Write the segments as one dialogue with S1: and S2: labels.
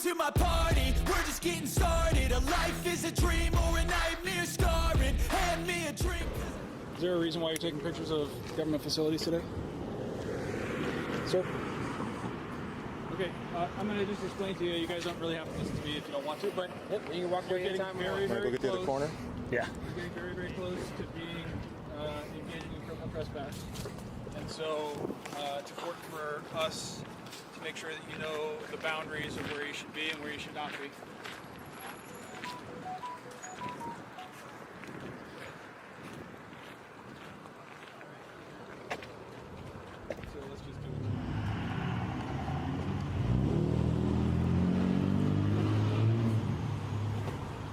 S1: to my party, we're just getting started. A life is a dream or a nightmare scarring. Hand me a drink.
S2: Is there a reason why you're taking pictures of government facilities today? Sir? Okay, I'm going to just explain to you. You guys don't really have to listen to me if you don't want to, but
S3: yep, you can walk away anytime.
S2: Very,
S3: go
S2: very
S3: get
S2: close.
S3: to the corner. Yeah.
S2: You're getting very, very close to being engaging in criminal trespass. And so, it's important for us to make sure that you know the boundaries of where you should be and where you should not be. So let's just do it.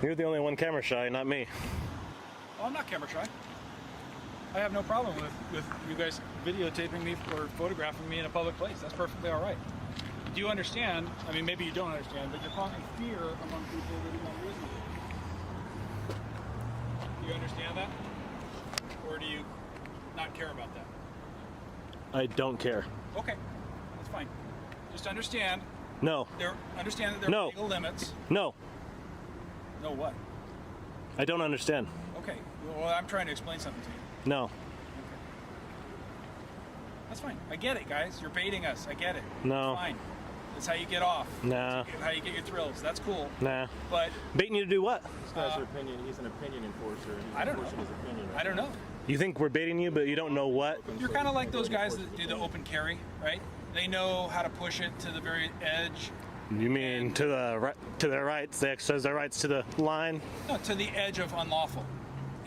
S4: You're the only one camera shy, not me.
S2: Oh, I'm not camera shy. I have no problem with you guys videotaping me or photographing me in a public place. That's perfectly all right. Do you understand? I mean, maybe you don't understand, but you're causing fear among people that you don't reason with. Do you understand that? Or do you not care about that?
S4: I don't care.
S2: Okay, that's fine. Just understand.
S4: No.
S2: Understand that there are legal limits.
S4: No.
S2: No what?
S4: I don't understand.
S2: Okay, well, I'm trying to explain something to you.
S4: No.
S2: Okay. That's fine. I get it, guys. You're baiting us. I get it.
S4: No.
S2: It's fine. That's how you get off.
S4: Nah.
S2: That's how you get your thrills. That's cool.
S4: Nah.
S2: But
S4: baiting you to do what?
S3: This guy's an opinion. He's an opinion enforcer. He's
S2: I don't know.
S3: His opinion
S2: I don't know.
S4: You think we're baiting you, but you don't know what?
S2: You're kind of like those guys that do the open carry, right? They know how to push it to the very edge.
S4: You mean to their rights? They exercise their rights to the line?
S2: No, to the edge of unlawful.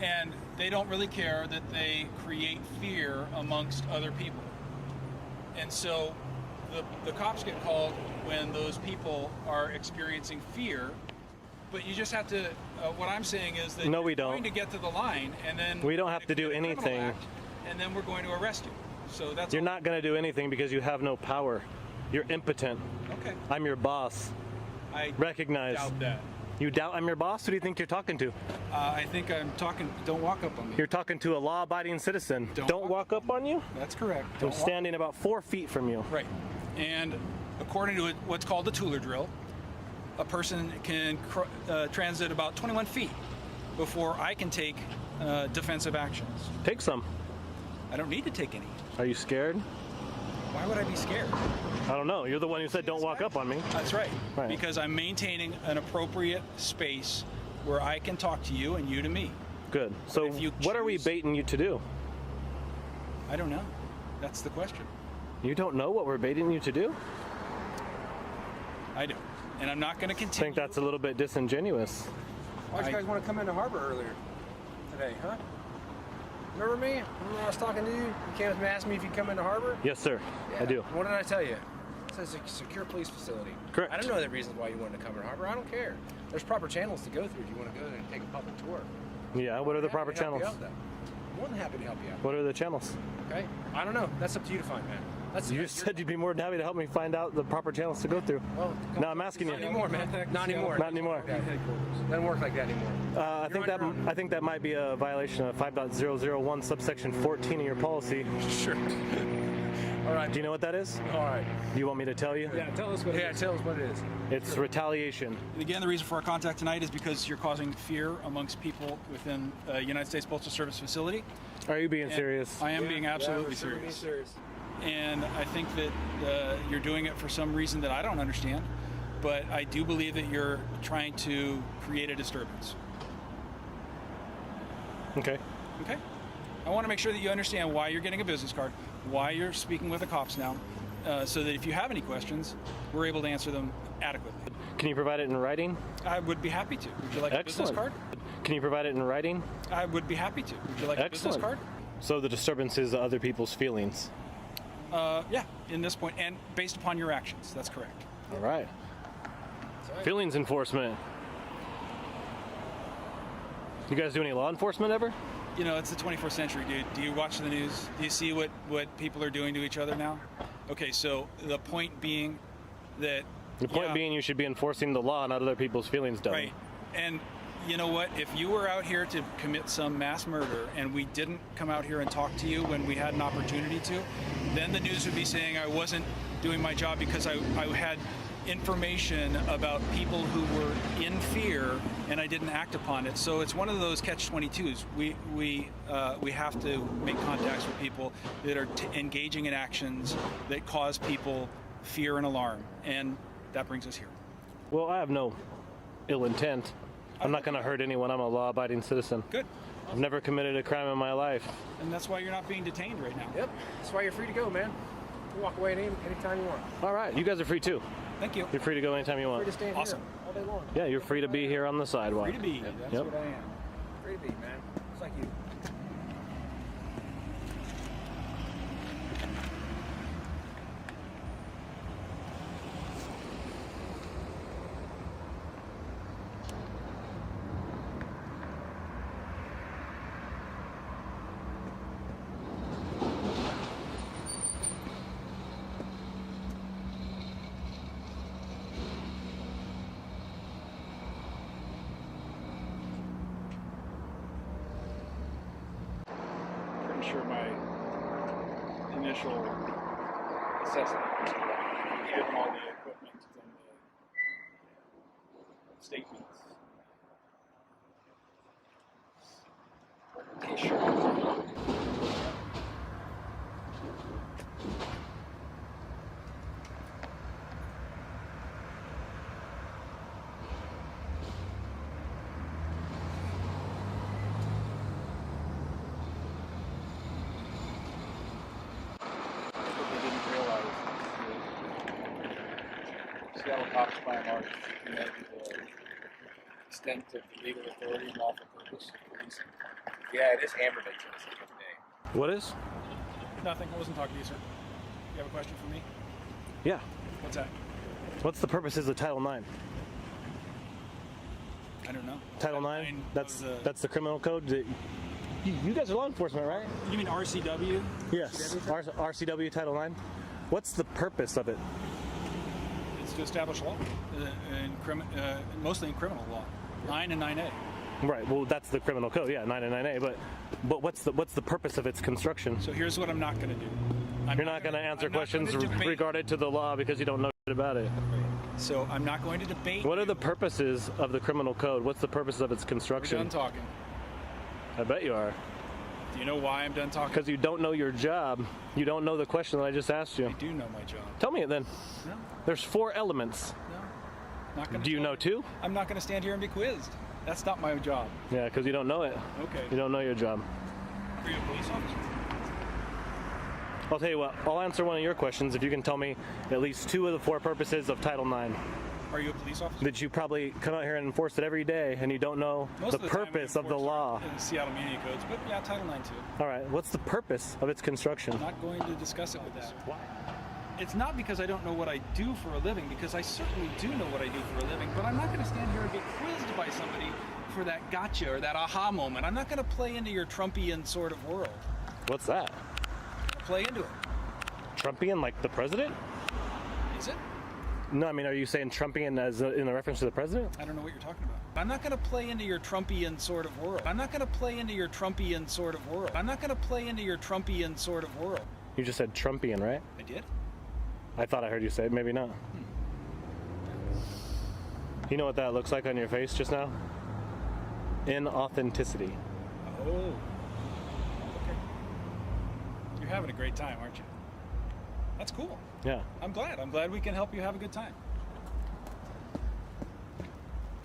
S2: And they don't really care that they create fear amongst other people. And so the cops get called when those people are experiencing fear. But you just have to, what I'm saying is that
S4: No, we
S2: you're
S4: don't.
S2: going to get to the line and then
S4: We don't have to do
S2: commit a criminal
S4: anything.
S2: act, and then we're going to arrest you. So that's
S4: You're
S2: all.
S4: not going to do anything because you have no power. You're impotent.
S2: Okay.
S4: I'm your boss.
S2: I
S4: Recognize.
S2: doubt that.
S4: You doubt I'm your boss? Who do you think you're talking to?
S2: I think I'm talking, don't walk up on me.
S4: You're talking to a law-abiding citizen. Don't walk up on you?
S2: That's correct.
S4: I'm
S2: Don't walk-
S4: standing about 4 feet from you.
S2: Right. And according to what's called the Tueler drill, a person can transit about 21 feet before I can take defensive actions.
S4: Take some.
S2: I don't need to take any.
S4: Are you scared?
S2: Why would I be scared?
S4: I don't know. You're the one who said don't walk up on me.
S2: That's right.
S4: Right.
S2: Because I'm maintaining an appropriate space where I can talk to you and you to me.
S4: Good. So
S2: if you
S4: what are we
S2: choose-
S4: baiting you to do?
S2: I don't know. That's the question.
S4: You don't know what we're baiting you to do?
S2: I do. And I'm not going to
S4: I
S2: continue.
S4: think that's a little bit disingenuous.
S3: Why'd you guys want to come into harbor earlier today, huh? Remember me? Remember when I was talking to you? You came up and asked me if you come into harbor?
S4: Yes, sir. I do.
S3: What did I tell you? It says a secure police facility.
S4: Correct.
S3: I don't know the reasons why you wanted to come into harbor. I don't care. There's proper channels to go through if you want to go there and take a public tour.
S4: Yeah, what are the proper
S3: Happy to help
S4: channels?
S3: you out, though. More than happy to help you out.
S4: What are the channels?
S3: Okay? I don't know. That's up to you to find, man.
S4: You just said you'd be more than happy to help me find out the proper channels to go through.
S3: Well,
S4: No, I'm asking you.
S3: not anymore, man. Not anymore.
S4: Not anymore.
S3: Doesn't work like that anymore.
S4: I think that might be a violation of 5.001 subsection 14 of your policy.
S3: Sure. All right.
S4: Do you know what that is?
S3: All right.
S4: Do you want me to tell you?
S3: Yeah, tell us what it is. Tell us what it is.
S4: It's retaliation.
S2: And again, the reason for our contact tonight is because you're causing fear amongst people within a United States Postal Service facility.
S4: Are you being
S2: And
S4: serious?
S2: I am being absolutely serious. And I think that you're doing it for some reason that I don't understand, but I do believe that you're trying to create a disturbance.
S4: Okay.
S2: Okay? I want to make sure that you understand why you're getting a business card, why you're speaking with the cops now, so that if you have any questions, we're able to answer them adequately.
S4: Can you provide it in writing?
S2: I would be happy to. Would you like a business
S4: Excellent.
S2: card?
S4: Can you provide it in writing?
S2: I would be happy to. Would you like a business
S4: Excellent.
S2: card?
S4: So the disturbance is other people's feelings.
S2: Yeah, in this point, and based upon your actions. That's correct.
S4: All right. Feelings enforcement. You guys do any law enforcement ever?
S2: You know, it's the 21st century, dude. Do you watch the news? Do you see what people are doing to each other now? Okay, so the point being that...
S4: The point being you should be enforcing the law, not other people's feelings, dummy.
S2: Right. And you know what? If you were out here to commit some mass murder and we didn't come out here and talk to you when we had an opportunity to, then the news would be saying I wasn't doing my job because I had information about people who were in fear, and I didn't act upon it. So it's one of those catch-22s. We have to make contacts with people that are engaging in actions that cause people fear and alarm, and that brings us here.
S4: Well, I have no ill intent. I'm not going to hurt anyone. I'm a law-abiding citizen.
S2: Good.
S4: I've never committed a crime in my life.
S2: And that's why you're not being detained right now.
S3: Yep. That's why you're free to go, man. You walk away anytime you want.
S4: All right. You guys are free too.
S2: Thank you.
S4: You're free to go anytime you want.
S3: Free to stand
S2: Awesome.
S3: here all day long.
S4: Yeah, you're free to be here on the sidewalk.
S2: Free to be. That's
S4: Yep.
S2: what I am.
S3: Free to be, man. It's like you.
S2: Pretty sure my initial assessment was correct, given all the equipment and the statements. Pretty sure. Seattle cops by and large measure the extent of the legal authority and lawful purpose of policing.
S3: Yeah, it is hammer day the other day.
S4: What is?
S2: Nothing. I wasn't talking to you, sir. You have a question for me?
S4: Yeah.
S2: What's that?
S4: What's the purposes of Title IX?
S2: I don't know.
S4: Title IX? That's the criminal code. You guys are law enforcement, right?
S2: You mean RCW?
S4: Yes. RCW Title IX. What's the purpose of it?
S2: It's to establish law, mostly in criminal law. 9 and 9A.
S4: Right. Well, that's the criminal code. Yeah, 9 and 9A. But what's the purpose of its construction?
S2: So here's what I'm not going to do.
S4: You're not going to answer questions regarding to the law because you don't know shit about it.
S2: So I'm not going to debate.
S4: What are the purposes of the criminal code? What's the purpose of its
S2: We're
S4: construction?
S2: done talking.
S4: I bet you are.
S2: Do you know why I'm done talking?
S4: Because you don't know your job. You don't know the question that I just asked you.
S2: I do know my job.
S4: Tell me it then.
S2: No.
S4: There's 4 elements.
S2: No. Not gonna
S4: Do you know 2?
S2: I'm not going to stand here and be quizzed. That's not my job.
S4: Yeah, because you don't know it.
S2: Okay.
S4: You don't know your job.
S2: Are you a police officer?
S4: I'll tell you what. I'll answer one of your questions if you can tell me at least 2 of the 4 purposes of Title IX.
S2: Are you a police officer?
S4: That you probably come out here and enforce it every day, and you don't know
S2: Most
S4: the
S2: of the time we
S4: purpose of the
S2: enforce
S4: law.
S2: in Seattle Media Codes, but yeah, Title IX too.
S4: All right. What's the purpose of its construction?
S2: I'm not going to discuss it with this.
S4: Why?
S2: It's not because I don't know what I do for a living, because I certainly do know what I do for a living, but I'm not going to stand here and get quizzed by somebody for that gotcha or that aha moment. I'm not going to play into your Trumpian sort of world.
S4: What's that?
S2: Play into it.
S4: Trumpian, like the president?
S2: Is it?
S4: No, I mean, are you saying Trumpian as in a reference to the president?
S2: I don't know what you're talking about. I'm not going to play into your Trumpian sort of world. I'm not going to play into your Trumpian sort of world. I'm not going to play into your Trumpian sort of world.
S4: You just said Trumpian, right?
S2: I did?
S4: I thought I heard you say it. Maybe not. You know what that looks like on your face just now? Inauthenticity.
S2: Oh. Okay. You're having a great time, aren't you? That's cool.
S4: Yeah.
S2: I'm glad. I'm glad we can help you have a good time.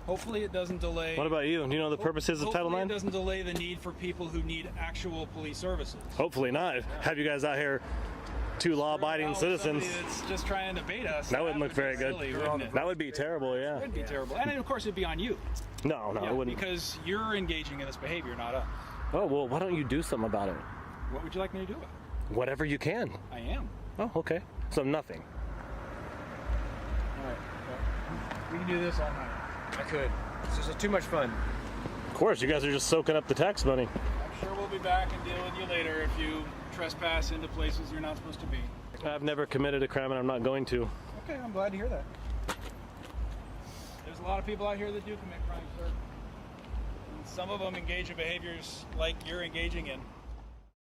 S2: Hopefully it doesn't delay...
S4: What about you? Do you know the purposes of Title
S2: Hopefully
S4: IX?
S2: it doesn't delay the need for people who need actual police services.
S4: Hopefully not. Have you guys out here, 2 law-abiding citizens?
S2: Somebody that's just trying to bait us.
S4: That wouldn't look very good.
S2: Silly, wouldn't it?
S4: That would be terrible, yeah.
S2: It would be terrible. And of course it'd be on you.
S4: No, it wouldn't.
S2: Because you're engaging in this behavior, not us.
S4: Oh, well, why don't you do something about it?
S2: What would you like me to do about it?
S4: Whatever you can.
S2: I am.
S4: Oh, okay. So nothing.
S2: All right. Well, we can do this all night.
S3: I could. It's just too much fun.
S4: Of course, you guys are just soaking up the tax money.
S2: I'm sure we'll be back and deal with you later if you trespass into places you're not supposed to be.
S4: I've never committed a crime and I'm not going to.
S2: Okay, I'm glad to hear that. There's a lot of people out here that do commit crimes, sir. And some of them engage in behaviors like you're engaging in.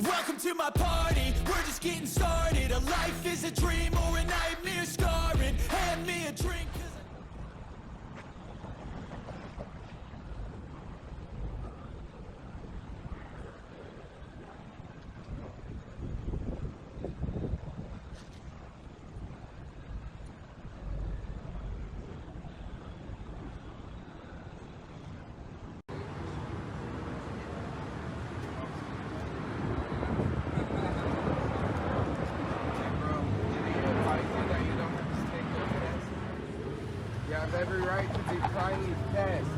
S1: Welcome to my party, we're just getting started. A life is a dream or a nightmare scarring. Hand me a drink.
S5: You have every right to decline these tests.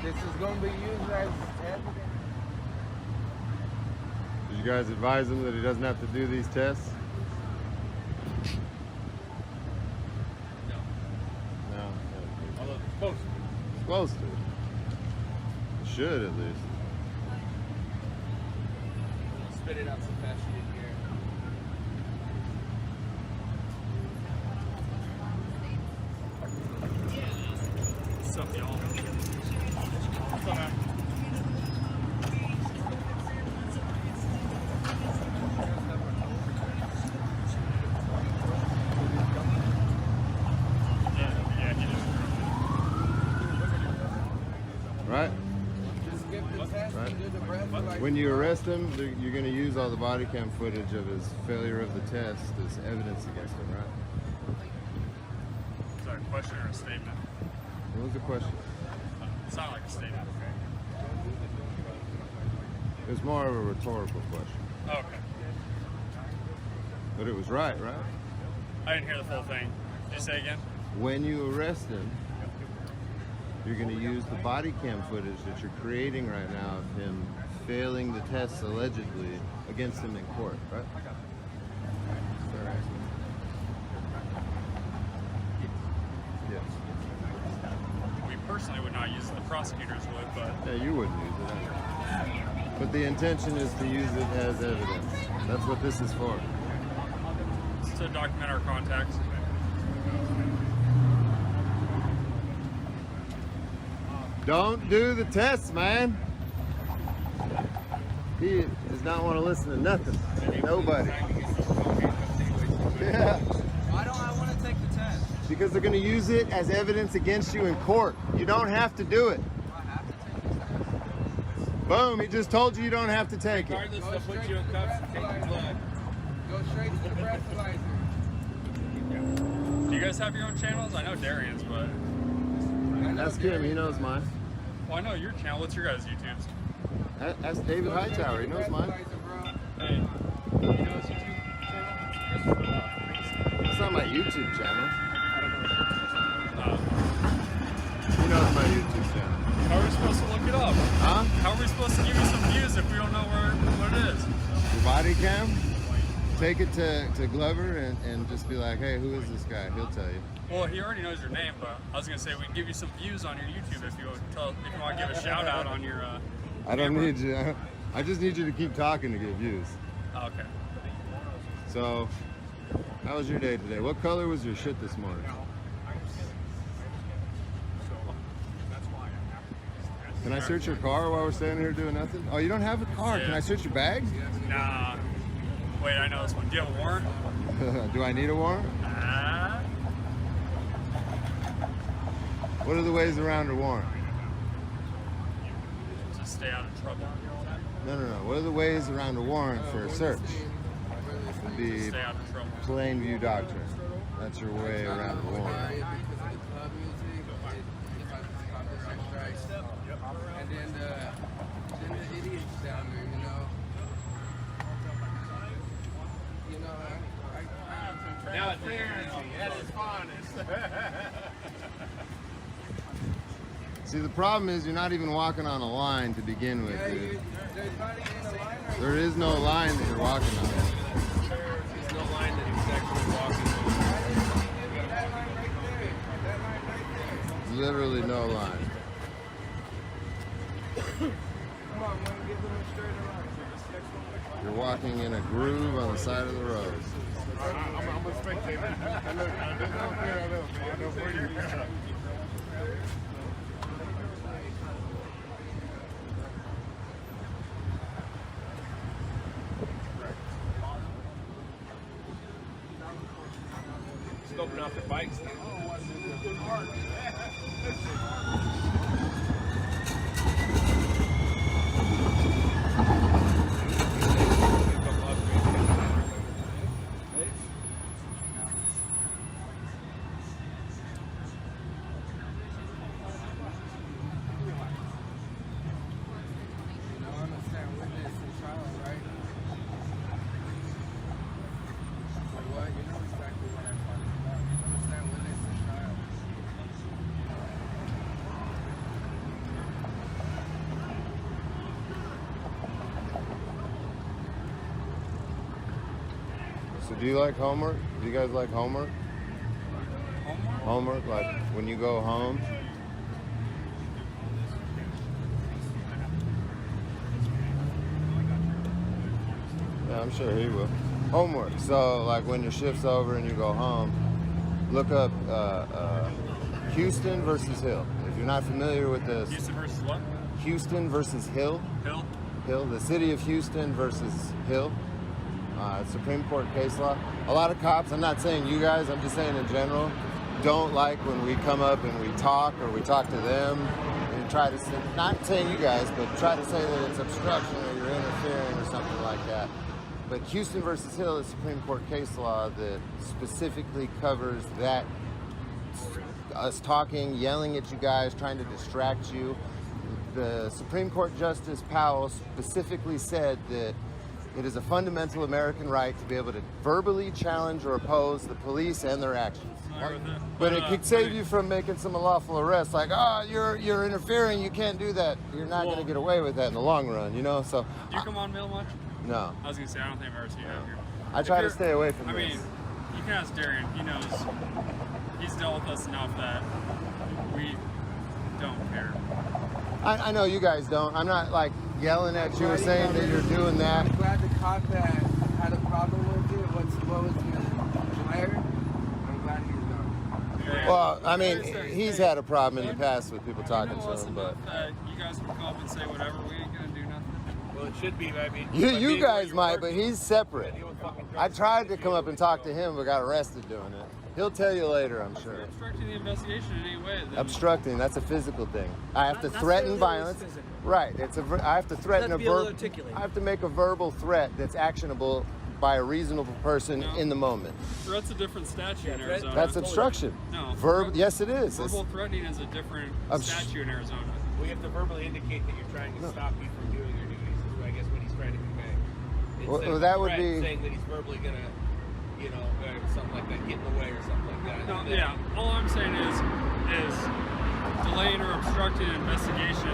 S5: This is going to be used as evidence.
S6: Did you guys advise him that he doesn't have to do these tests? No.
S2: Although it's close.
S6: It's close to it. It should at least.
S5: Spit it out so fast you didn't hear it.
S2: What's up, y'all? What's up, man?
S6: Right?
S5: Just skip the test
S6: Right.
S5: and do the breathalyzer.
S6: When you arrest him, you're going to use all the body cam footage of his failure of the test as evidence against him, right?
S2: Is that a question or a statement?
S6: What was the question?
S2: It's not like a statement, okay?
S6: It was more of a rhetorical question.
S2: Okay.
S6: But it was right?
S2: I didn't hear the full thing. Did you say again?
S6: When you arrest him, you're going to use the body cam footage that you're creating right now of him failing the tests allegedly against him in court, right? Yes.
S2: We personally would not use it. The prosecutors would, but
S6: Yeah, you wouldn't use it. But the intention is to use it as evidence. That's what this is for.
S2: it's to document our contacts.
S6: Don't do the tests, man. He does not want to listen to nothing. Nobody. Yeah.
S5: Why don't I want to take the test?
S6: Because they're going to use it as evidence against you in court. You don't have to do it.
S5: Do I have to take the test?
S6: Boom, he just told you you don't have to take it.
S5: Regardless, they'll put you in cuffs and take your blood. Go straight to the breathalyzer.
S2: Do you guys have your own channels? I know Darian's, but
S6: Ask him, he knows mine.
S2: well, I know your channel. What's your guys' YouTubes?
S6: Ask David Hightower, he knows mine.
S2: Hey, you know his YouTube channel?
S6: That's not my YouTube channel.
S2: Uh,
S6: He knows my YouTube channel.
S2: how are we supposed to look it up?
S6: Huh?
S2: How are we supposed to give you some views if we don't know what it is?
S6: Your body cam? Take it to Glover and just be like, hey, who is this guy? He'll tell you.
S2: Well, he already knows your name, but I was gonna say we can give you some views on your YouTube if you want to give a shout out on your.
S6: I don't
S2: camera.
S6: need you. I just need you to keep talking to get views.
S2: Oh, okay.
S6: So, how was your day today? What color was your shit this morning? Can I search your car while we're standing here doing nothing? Oh, you don't have a car.
S2: Yeah.
S6: Can I search your bag?
S2: Nah. Wait, I know this one. Do you have a warrant?
S6: Do I need a warrant?
S2: Ah.
S6: What are the ways around a warrant?
S2: Just stay out of trouble.
S6: No. What are the ways around a warrant for a search? It'd be
S2: Stay out of trouble.
S6: plain view doctrine. That's your way around a warrant.
S5: And then the idiots down there, you know, now it's at its finest.
S6: See, the problem is you're not even walking on a line to begin with, dude.
S5: There's not even a line right
S6: There is no line that you're walking on.
S5: There's no line that he's actually walking on. That line right there. That line right there.
S6: Literally no line.
S5: Come on, man, give them a straight line.
S6: You're walking in a groove on on the side of the road.
S5: I'm a spectator. I look, I don't care. I know, man. I know for you.
S7: Scoping out the bikes.
S6: So do you like homework? Do you guys like homework? Homework, like when you go home? Yeah, I'm sure he will. Homework. So like when your shift's over and you go home, look up Houston versus Hill. If you're not familiar with this.
S2: Houston versus what?
S6: Houston versus Hill.
S2: Hill.
S6: Hill, the city of Houston versus Hill. Supreme Court case law. A lot of cops, I'm not saying you guys, I'm just saying in general, don't like when we come up and we talk or we talk to them and try to say, not saying you guys, but try to say that it's obstruction or you're interfering or something like that. But Houston versus Hill is Supreme Court case law that specifically covers that, us talking, yelling at you guys, trying to distract you. The Supreme Court Justice Powell specifically said that it is a fundamental American right to be able to verbally challenge or oppose the police and their actions. But it could save you from making some unlawful arrests, like, oh, you're interfering, you can't do that. You're not going to get away with that in the long run, you know? So
S8: Do you come on mail much?
S6: no,
S8: I was going to say, I don't think I've ever seen you out here.
S6: I try to stay away from
S8: I
S6: this.
S8: mean, you can ask Darian. He knows. He's dealt with us enough that we don't care.
S3: I know you guys don't. I'm not like yelling at you or saying that you're doing that.
S9: I'm glad the cop that had a problem with it, what was the glare? I'm glad he's done.
S6: Well, I mean, he's had a problem in the past with people talking
S8: You know
S6: to
S8: us
S6: him, but
S8: enough that you guys can come up and say whatever. We ain't gonna do nothing.
S7: Well, it should be, I mean.
S6: you guys might, but he's separate. I tried to come up and talk to him, but got arrested doing it. He'll tell you later, I'm
S8: If
S6: sure.
S8: you're obstructing the investigation in any way, then
S6: Obstructing, that's a physical thing. I have to
S10: Not
S6: threaten
S10: necessarily
S6: violence.
S10: physical.
S6: Right, I have to threaten
S10: You
S6: a
S10: have to be able to
S6: verb.
S10: articulate.
S6: I have to make a verbal threat that's actionable by a reasonable person
S8: No.
S6: in the moment.
S8: threat's a different statute in Arizona.
S6: That's obstruction.
S8: No.
S6: Yes, it is.
S8: Verbal threatening is a different statute in Arizona.
S7: We have to verbally indicate that you're trying to stop you from doing your duties, is I guess what he's trying to convey.
S6: Well,
S7: Instead of
S6: that
S7: a
S6: would
S7: threat,
S6: be-
S7: saying that he's verbally gonna, something like that, get in the way or something like that.
S8: No,
S7: And then-
S8: yeah. All I'm saying is delaying or obstructing an investigation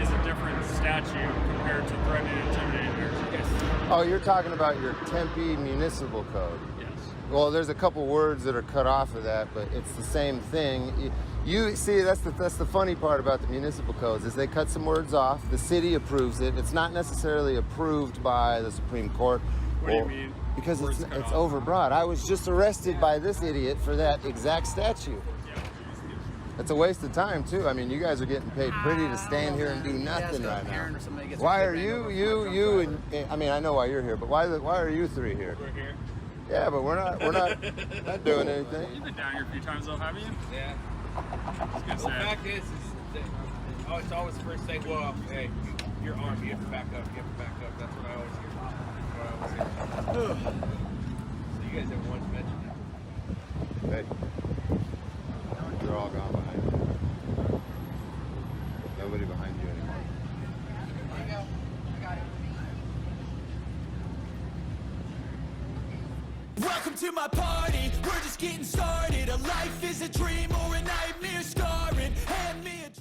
S8: is a different statute compared to threatening and intimidating.
S7: Yes.
S6: Oh, you're talking about your Tempe municipal code.
S8: Yes.
S6: Well, there's a couple words that are cut off of that, but it's the same thing. You see, that's the funny part about the municipal codes is they cut some words off. The city approves it. It's not necessarily approved by the Supreme Court.
S8: What do you mean?
S6: Because
S8: words
S6: it's
S8: cut off?
S6: overbroad. I was just arrested by this idiot for that exact statute. It's a waste of time too. I mean, you guys are getting paid pretty to stand here and do nothing right now. Why are you, and I mean, I know why you're here, but why are you three here?
S8: We're here.
S6: Yeah, but we're not not doing anything.
S8: You've been down here a few times though, haven't you?
S7: Yeah.
S8: I was gonna
S7: Well, the
S8: say.
S7: fact is that it's always the first thing, well, hey, you're armed, you have to back up, you have to back up. That's what I always hear. So you guys have once mentioned it.
S6: Hey, they're all gone behind you. Nobody behind you anymore.
S1: Welcome to my party, we're just getting started. A life is a dream or a nightmare scarring. Hand me a